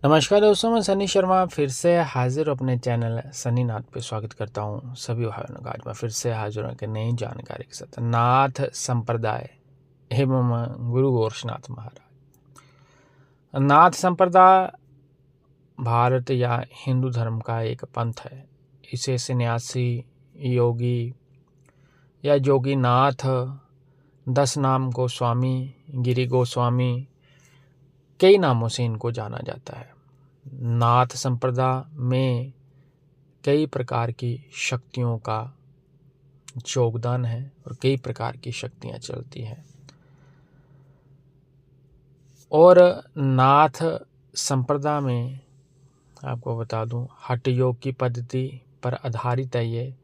नमस्कार दोस्तों, मैं सनी शर्मा फिर से हाजिर अपने चैनल सनी नाथ पे स्वागत करता हूँ सभी भाइयों का। आज मैं फिर से हाजिर हूँ एक नई जानकारी के साथ। नाथ संप्रदाय एवं गुरु गोरक्षनाथ महाराज। नाथ संप्रदाय भारत या हिंदू धर्म का एक पंथ है। इसे सन्यासी, योगी या जोगी नाथ, 10 नाम गोस्वामी, गिरि गोस्वामी, कई नामों से इनको जाना जाता है। नाथ संप्रदाय में कई प्रकार की शक्तियों का योगदान है और कई प्रकार की शक्तियां चलती हैं। और नाथ संप्रदाय में आपको बता दूं, हठ योग की पद्धति पर आधारित है ये।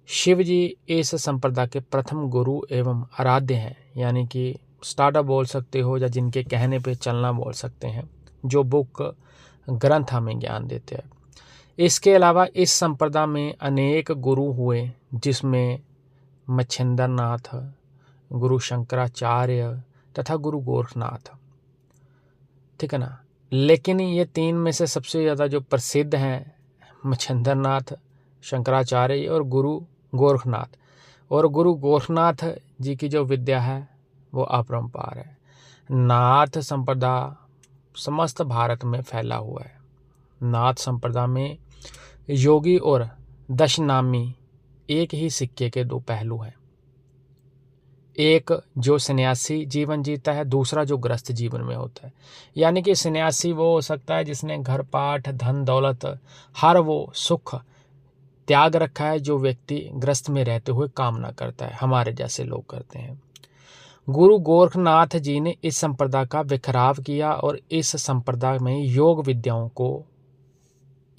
शिव जी इस संप्रदाय के प्रथम गुरु एवं आराध्य हैं, यानी कि स्टार्टअप बोल सकते हो या जिनके कहने पे चलना बोल सकते हैं, जो बुक ग्रंथ हमें ज्ञान देते हैं। इसके अलावा इस संप्रदाय में अनेक गुरु हुए, जिसमें मच्छिंद्र नाथ, गुरु शंकराचार्य तथा गुरु गोरखनाथ, ठीक है ना। लेकिन ये 3 में से सबसे ज़्यादा जो प्रसिद्ध हैं मच्छिंद्र नाथ, शंकराचार्य और गुरु गोरखनाथ। और गुरु गोरखनाथ जी की जो विद्या है वो अपरंपार है। नाथ संप्रदाय समस्त भारत में फैला हुआ है। नाथ संप्रदाय में योगी और दशनामी एक ही सिक्के के 2 पहलू हैं। एक जो सन्यासी जीवन जीता है, दूसरा जो गृहस्थ जीवन में होता है। यानी कि सन्यासी वो हो सकता है जिसने घर पाठ, धन दौलत, हर वो सुख त्याग रखा है जो व्यक्ति गृहस्थ में रहते हुए कामना करता है, हमारे जैसे लोग करते हैं। गुरु गोरखनाथ जी ने इस संप्रदाय का बिखराव किया और इस संप्रदाय में योग विद्याओं को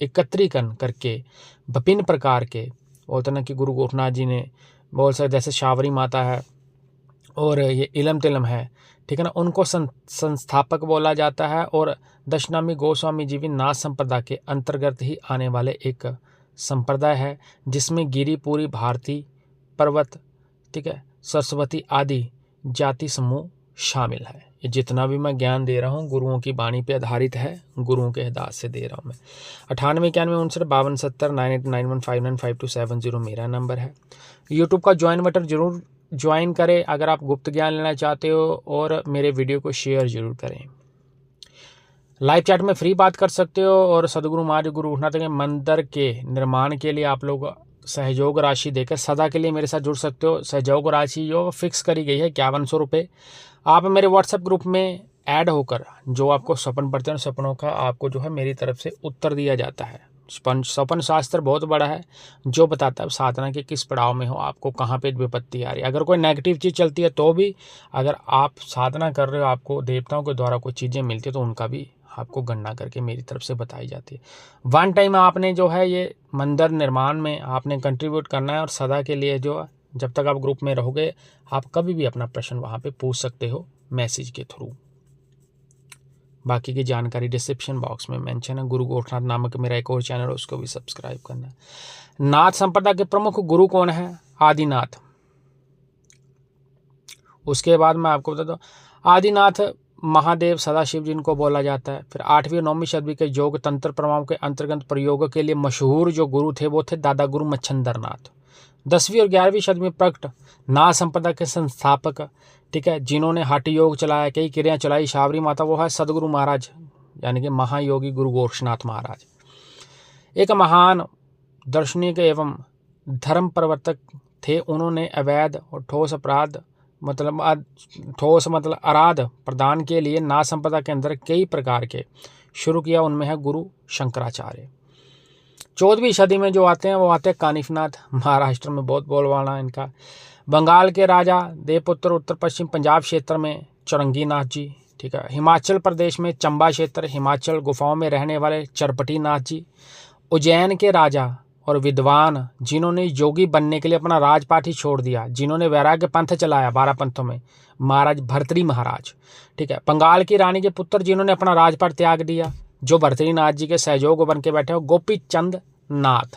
एकत्रीकरण करके विभिन्न प्रकार के बोलते ना कि गुरु गोरखनाथ जी ने बोल सकते, जैसे शावरी माता है और ये इलम तिलम है, ठीक है ना, उनको संस्थापक बोला जाता है। और दशनामी गोस्वामी जी भी नाथ संप्रदाय के अंतर्गत ही आने वाले एक संप्रदाय है, जिसमें गिरिपुरी, भारती, पर्वत, ठीक है, सरस्वती आदि जाति समूह शामिल है। ये जितना भी मैं ज्ञान दे रहा हूँ गुरुओं की वाणी पे आधारित है, गुरुओं के हिदायत से दे रहा हूँ मैं। 989159709891595270 मेरा नंबर है। यूट्यूब का ज्वाइन बटन जरूर ज्वाइन करें अगर आप गुप्त ज्ञान लेना चाहते हो, और मेरे वीडियो को शेयर जरूर करें। लाइव चैट में फ्री बात कर सकते हो। और सदगुरु महाराज गुरु गोरखनाथ के मंदिर के निर्माण के लिए आप लोग सहयोग राशि देकर सदा के लिए मेरे साथ जुड़ सकते हो। सहयोग राशि जो फिक्स करी गई है 5100 रुपये। आप मेरे व्हाट्सएप ग्रुप में ऐड होकर जो आपको सपन पढ़ते हैं, सपनों का आपको जो है मेरी तरफ से उत्तर दिया जाता है। सपन शास्त्र बहुत बड़ा है, जो बताता है साधना के किस पड़ाव में हो, आपको कहाँ पे विपत्ति आ रही है। अगर कोई नेगेटिव चीज़ चलती है तो भी, अगर आप साधना कर रहे हो, आपको देवताओं के द्वारा कोई चीज़ें मिलती है तो उनका भी आपको गणना करके मेरी तरफ से बताई जाती है। वन टाइम आपने जो है ये मंदिर निर्माण में आपने कंट्रीब्यूट करना है, और सदा के लिए जो जब तक आप ग्रुप में रहोगे आप कभी भी अपना प्रश्न वहाँ पे पूछ सकते हो मैसेज के थ्रू। बाकी की जानकारी डिस्क्रिप्शन बॉक्स में मेंशन है। गुरु गोरखनाथ नामक मेरा एक और चैनल है, उसको भी सब्सक्राइब करना है। नाथ संप्रदाय के प्रमुख गुरु कौन है? आदिनाथ। उसके बाद मैं आपको बता दूं, आदिनाथ महादेव सदाशिव जिनको बोला जाता है। फिर 8वीं और 9वीं सदी के योग तंत्र प्रभाव के अंतर्गत प्रयोगों के लिए मशहूर जो गुरु थे वो थे दादा गुरु मच्छिंद्र नाथ। 10वीं और 11वीं सदी में प्रकट नाथ संप्रदाय के संस्थापक, ठीक है, जिन्होंने हठ योग चलाया, कई क्रियाएं चलाई, शावरी माता, वो है सदगुरु महाराज, यानी कि महायोगी गुरु गोरक्षनाथ महाराज। एक महान दार्शनिक एवं धर्म प्रवर्तक थे। उन्होंने अवैध और ठोस आराध प्रदान के लिए नाथ संप्रदाय के अंदर कई प्रकार के शुरू किया। उनमें है गुरु शंकराचार्य। 14वीं सदी में जो आते हैं वो आते हैं कानिफनाथ, महाराष्ट्र में बहुत बोलबाला इनका। बंगाल के राजा देवपुत्र, उत्तर पश्चिम पंजाब क्षेत्र में चौरंगी नाथ जी, ठीक है। हिमाचल प्रदेश में चंबा क्षेत्र, हिमाचल गुफाओं में रहने वाले चरपटी नाथ जी। उज्जैन के राजा और विद्वान जिन्होंने योगी बनने के लिए अपना राजपाट ही छोड़ दिया, जिन्होंने वैराग्य पंथ चलाया 12 पंथों में, महाराज भर्तृहरि महाराज, ठीक है। बंगाल की रानी के पुत्र जिन्होंने अपना राजपाट त्याग दिया, जो भर्तृहरि नाथ जी के सहयोग बन के बैठे हो, गोपी चंद नाथ।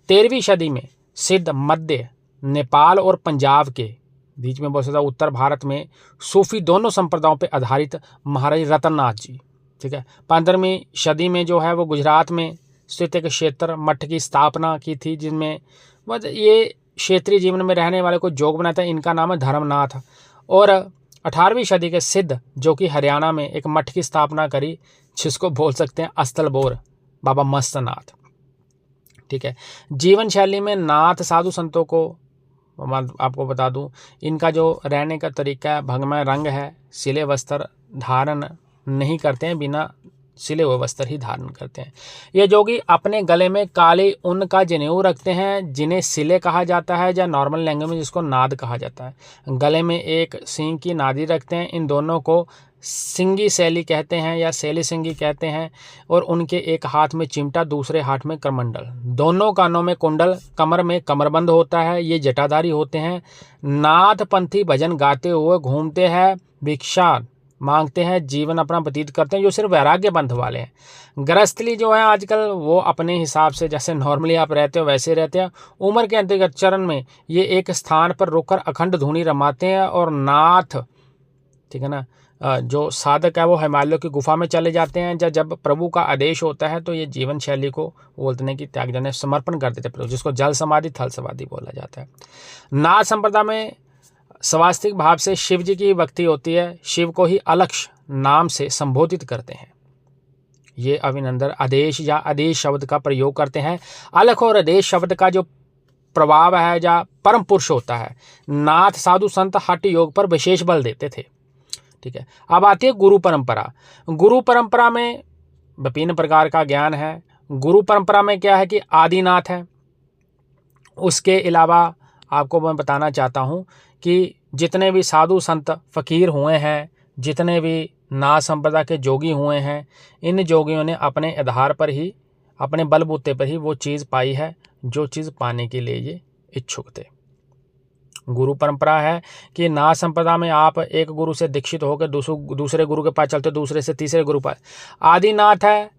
13वीं सदी में सिद्ध मध्य नेपाल और पंजाब के बीच में बहुत ज़्यादा उत्तर भारत में सूफी दोनों संप्रदायों पर आधारित महाराज रतननाथ जी, ठीक है। 15वीं सदी में जो है वो गुजरात में स्थित एक क्षेत्र मठ की स्थापना की थी, जिनमें ये क्षेत्रीय जीवन में रहने वाले को जोग बनाता है। इनका नाम है धर्मनाथ। और 18वीं सदी के सिद्ध जो कि हरियाणा में एक मठ की स्थापना करी, जिसको बोल सकते हैं अस्थलबोर बाबा मस्तनाथ। ठीक है। जीवन शैली में नाथ साधु संतों को आपको बता दूं, इनका जो रहने का तरीका है, भंगमय रंग है, सिले वस्त्र धारण नहीं करते हैं, बिना सिले हुए वस्त्र ही धारण करते हैं। ये जोगी अपने गले में काले ऊन का जनेऊ रखते हैं, जिन्हें सिले कहा जाता है, या नॉर्मल लैंग्वेज में जिसको नाद कहा जाता है। गले में एक सींग की नादी रखते हैं। इन दोनों को सिंगी शैली कहते हैं या शैली सिंगी कहते हैं। और उनके एक हाथ में चिमटा, दूसरे हाथ में करमंडल, दोनों कानों में कुंडल, कमर में कमरबंद होता है। ये जटाधारी होते हैं। नाथपंथी भजन गाते हुए घूमते हैं, भिक्षा मांगते हैं, जीवन अपना व्यतीत करते हैं, जो सिर्फ वैराग्य पंथ वाले हैं। गृहस्थली जो है आजकल वो अपने हिसाब से जैसे नॉर्मली आप रहते हो वैसे रहते हैं। उम्र के अंतर्गत चरण में ये एक स्थान पर रुककर अखंड धुनी रमाते हैं। और नाथ, ठीक है ना, जो साधक है वो हिमालयों की गुफा में चले जाते हैं। जब प्रभु का आदेश होता है तो ये जीवन शैली को बोलते कि त्याग जने समर्पण कर देते प्रभु, जिसको जल समाधि थल समाधि बोला जाता है। नाथ संप्रदाय में स्वास्तिक भाव से शिव जी की भक्ति होती है। शिव को ही अलक्ष नाम से संबोधित करते हैं। ये अभिनंदन आदेश या आदेश शब्द का प्रयोग करते हैं। अलख और आदेश शब्द का जो प्रभाव है या परम पुरुष होता है, नाथ साधु संत हठ योग पर विशेष बल देते थे। ठीक है। अब आती है गुरु परंपरा। गुरु परंपरा में विभिन्न प्रकार का ज्ञान है। गुरु परंपरा में क्या है कि आदिनाथ है। उसके अलावा आपको मैं बताना चाहता हूँ कि जितने भी साधु संत फकीर हुए हैं, जितने भी नाथ संप्रदाय के जोगी हुए हैं, इन जोगियों ने अपने आधार पर ही, अपने बलबूते पर ही वो चीज़ पाई है जो चीज़ पाने के लिए ये इच्छुक थे। गुरु परंपरा है कि नाथ संप्रदाय में आप एक गुरु से दीक्षित होकर दूसरे गुरु के पास चलते, दूसरे से तीसरे गुरु पास। आदिनाथ है,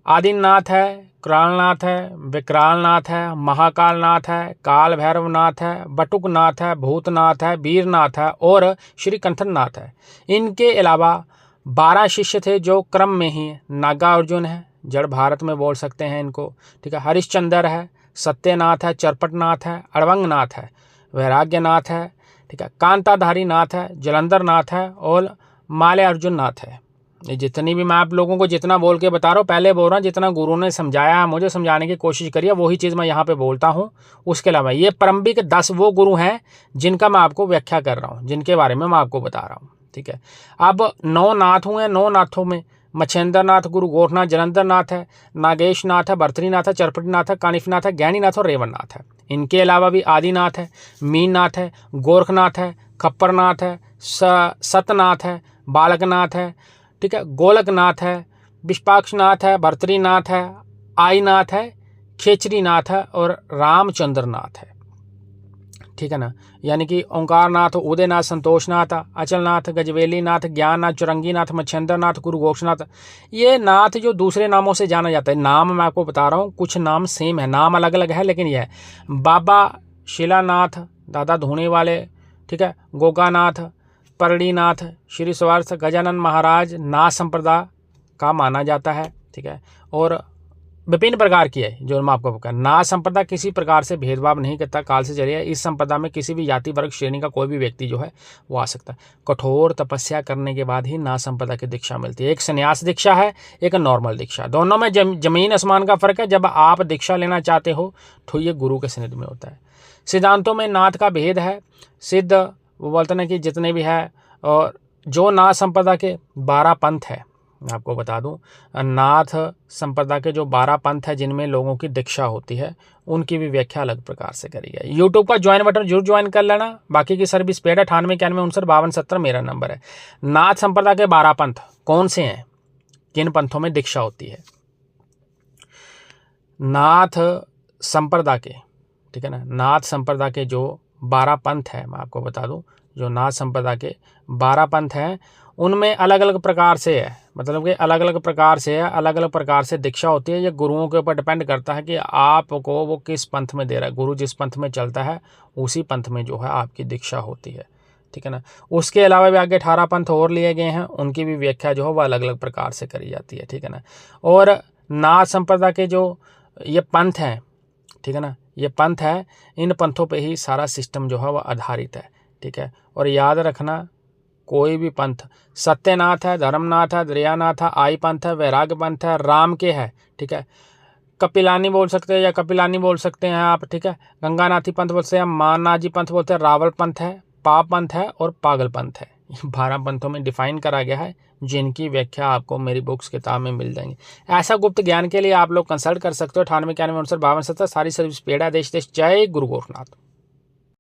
आदिनाथ है, कृणालनाथ है, विकरालनाथ है, महाकालनाथ है, काल भैरवनाथ है, बटुकनाथ है, भूतनाथ है, वीरनाथ है और श्री कंठनाथ है। इनके अलावा 12 शिष्य थे जो क्रम में ही नागार्जुन है, जड़ भारत में बोल सकते हैं इनको। ठीक है। हरिश्चंद्र है, सत्यनाथ है, चरपटनाथ है, अड़वंगनाथ है, वैराग्यनाथ है, ठीक है, कांताधारी नाथ है, जलंधर नाथ है और माले अर्जुन नाथ है। ये जितनी भी मैं आप लोगों को जितना बोल के बता रहा हूँ, पहले बोल रहा हूँ जितना गुरु ने समझाया है, मुझे समझाने की कोशिश करिए, वही चीज़ मैं यहाँ पे बोलता हूँ। उसके अलावा ये प्रारंभिक 10 वो गुरु हैं जिनका मैं आपको व्याख्या कर रहा हूँ, जिनके बारे में मैं आपको बता रहा हूँ। ठीक है। अब 9 नाथ हुए। 9 नाथों में मच्छेंद्र नाथ, गुरु गोरखनाथ, जलंधर नाथ है, नागेश नाथ है, भर्तृनाथ है, चरपटीनाथ है, कानिफनाथ है, ज्ञानीनाथ और रेवणनाथ है। इनके अलावा भी आदिनाथ है, मीननाथ है, गोरखनाथ है, खप्परनाथ है, सतनाथ है, बालकनाथ है, ठीक है, गोलकनाथ है, विष्पाक्षनाथ है, भर्तृनाथ है, आईनाथ है, खेचरीनाथ है और रामचंद्रनाथ है। ठीक है ना। यानी कि ओंकारनाथ, उदयनाथ, संतोषनाथ, अचलनाथ, गजवेलीनाथ, ज्ञाननाथ, चुरंगीनाथ, मच्छेंद्रनाथ, गुरु गोरखनाथ। ये नाथ जो दूसरे नामों से जाना जाता है, नाम मैं आपको बता रहा हूँ, कुछ नाम सेम है, नाम अलग अलग है, लेकिन यह है बाबा शिलानाथ, दादा धूने वाले, ठीक है, गोगानाथ, परड़ीनाथ, श्री स्वार्थ गजानन महाराज नाथ संप्रदाय का माना जाता है। ठीक है। और विभिन्न प्रकार की है जो मैं आपको बता। नाथ संप्रदाय किसी प्रकार से भेदभाव नहीं करता, काल से चलिए। इस संप्रदाय में किसी भी जाति वर्ग श्रेणी का कोई भी व्यक्ति जो है वो आ सकता है। कठोर तपस्या करने के बाद ही नाथ संप्रदाय की दीक्षा मिलती है। एक संन्यास दीक्षा है, एक नॉर्मल दीक्षा, दोनों में जमीन आसमान का फर्क है। जब आप दीक्षा लेना चाहते हो तो ये गुरु के सानिध्य में होता है। सिद्धांतों में नाथ का भेद है। सिद्ध वो बोलते हैं कि जितने भी है, और जो नाथ संप्रदाय के 12 पंथ है, मैं आपको बता दूं, नाथ संप्रदाय के जो 12 पंथ है जिनमें लोगों की दीक्षा होती है, उनकी भी व्याख्या अलग प्रकार से करी है। यूट्यूब का ज्वाइन बटन जरूर ज्वाइन कर लेना। बाकी की सर्विस पेड 9891595270 मेरा नंबर है। नाथ संप्रदाय के 12 पंथ कौन से हैं, किन पंथों में दीक्षा होती है? नाथ संप्रदाय के, ठीक है ना, नाथ संप्रदाय के जो 12 पंथ है, मैं आपको बता दूं, जो नाथ संप्रदाय के 12 पंथ हैं उनमें अलग अलग प्रकार से है, मतलब कि अलग अलग प्रकार से है, अलग अलग प्रकार से दीक्षा होती है। ये गुरुओं के ऊपर डिपेंड करता है कि आपको वो किस पंथ में दे रहा है। गुरु जिस पंथ में चलता है उसी पंथ में जो है आपकी दीक्षा होती है। ठीक है ना। उसके अलावा भी आगे 18 पंथ और लिए गए हैं, उनकी भी व्याख्या जो है वह अलग अलग प्रकार से करी जाती है, ठीक है ना। और नाथ संप्रदाय के जो ये पंथ हैं, ठीक है ना, ये पंथ है, इन पंथों पे ही सारा सिस्टम जो है वह आधारित है, ठीक है। और याद रखना, कोई भी पंथ, सत्यनाथ है, धर्मनाथ है, दरियानाथ है, आई पंथ है, वैराग्य पंथ है, राम के है, ठीक है। कपिलानी बोल सकते हैं या कपिलानी बोल सकते हैं आप, ठीक है। गंगानाथी पंथ बोलते हैं, मानाजी पंथ बोलते हैं, रावल पंथ है, पाप पंथ है और पागल पंथ है। 12 पंथों में डिफाइन करा गया है, जिनकी व्याख्या आपको मेरी बुक्स किताब में मिल जाएंगी। ऐसा गुप्त ज्ञान के लिए आप लोग कंसल्ट कर सकते हो 98 91 59 52 70। सारी सर्विस पेड है। देश देश जय गुरु गोरखनाथ।